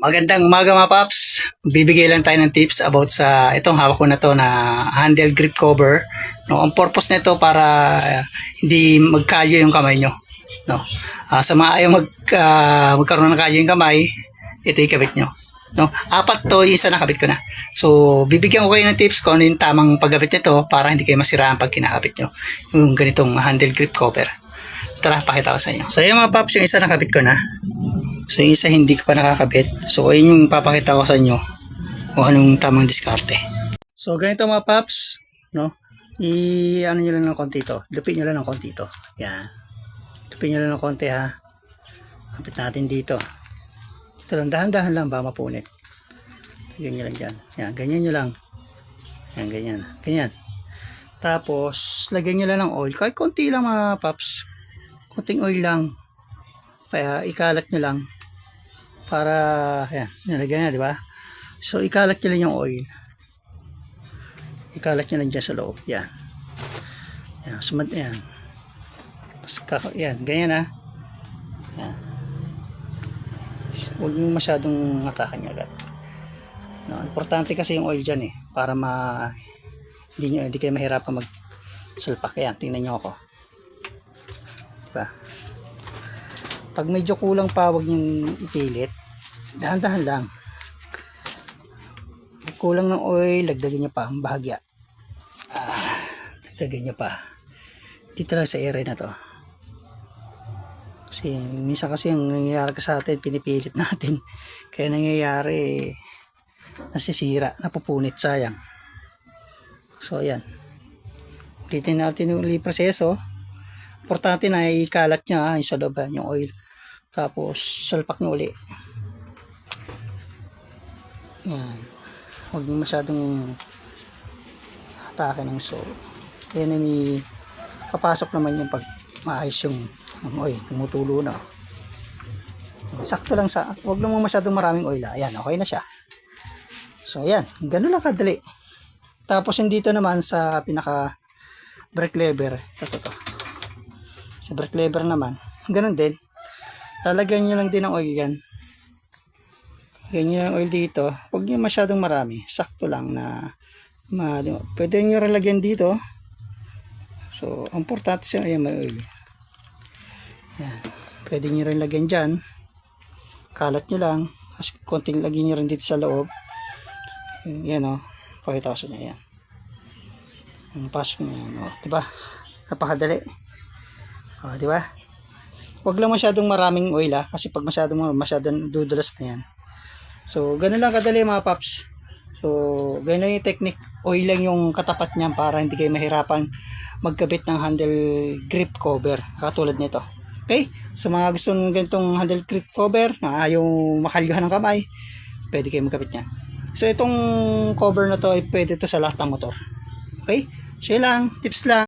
Magandang umaga mga paps. Bibigay lang tayo ng tips about sa itong hawak ko na to na handle grip cover. No, ang purpose nito para hindi magkalyo yung kamay nyo. No. Sa mga ayaw magkaroon ng kalyo yung kamay, ito ikabit nyo. No, apat to, yung isa nakabit ko na. So, bibigyan ko kayo ng tips kung ano yung tamang pagkabit nito para hindi kayo masiraan pag kinakabit nyo yung ganitong handle grip cover. Tara, pakita ko sa inyo. So, yung mga paps, yung isa nakabit ko na. So, yung isa hindi ko pa nakakabit. So, ayun yung papakita ko sa inyo kung anong tamang diskarte. So, ganito mga paps, no? Ano nyo lang ng konti ito. Lupin nyo lang ng konti ito. Yan. Lupin nyo lang ng konti ha. Kapit natin dito. Ito lang, dahan-dahan lang ba mapunit. Ganyan nyo lang dyan. Yan, ganyan nyo lang. Yan, ganyan. Ganyan. Tapos, lagyan nyo lang ng oil. Kahit konti lang mga paps. Konting oil lang. Kaya ikalat nyo lang para yan, nilagyan na, di ba? So ikalat nyo lang yung oil. Ikalat nyo lang dyan sa loob. Yan. Yan, sumad yan. Tapos yan, ganyan ha. Yan. Huwag nyo masyadong matakan agad. No, importante kasi yung oil dyan eh. Para hindi kayo mahirapan mag-sulpak. Yan, tingnan nyo ako. Diba? Pag medyo kulang pa, huwag niyong ipilit. Dahan-dahan lang. Pag kulang ng oil, lagdagan niyo pa ang bahagya. Lagdagan niyo pa. Dito lang sa area na to. Kasi minsan kasi yung nangyayari sa atin, pinipilit natin. Kaya nangyayari, nasisira, napupunit, sayang. So ayan. Ulitin natin yung proseso. Importante na ikalat niya yung sa loob, yung oil. Tapos salpak nyo uli. Yan. Huwag nyo masyadong atake ng so. Yan ay papasok naman yung pag maayos yung oil. Tumutulo na. Sakto lang sa, huwag naman masyadong maraming oil. Ayan, okay na siya. So ayan, ganun lang kadali. Tapos dito naman sa pinaka brake lever. Ito. Sa brake lever naman, ganun din. Lalagyan nyo lang din ng oil yan. Lagyan nyo ng oil dito. Huwag nyo masyadong marami. Sakto lang na pwede nyo rin lagyan dito. So, ang importante siya, ayan, may oil. Yan. Pwede nyo rin lagyan dyan. Kalat nyo lang. Kasi konting lagyan nyo rin dito sa loob. Yan o. Pakita ko sa inyo. Yan. Pasok nyo yan. O, diba? Napakadali. O, diba? Huwag lang masyadong maraming oil kasi pag masyadong dudulas na yan. So, ganun lang kadali mga paps. So, ganun lang yung technique. Oil lang yung katapat niyan para hindi kayo mahirapan magkabit ng handle grip cover. Katulad nito. Okay? Sa mga gusto ng ganitong handle grip cover na ayaw makalyuhan ng kamay, pwede kayo magkabit niyan. So, itong cover na to ay pwede to sa lahat ng motor. Okay? So, yun lang. Tips lang.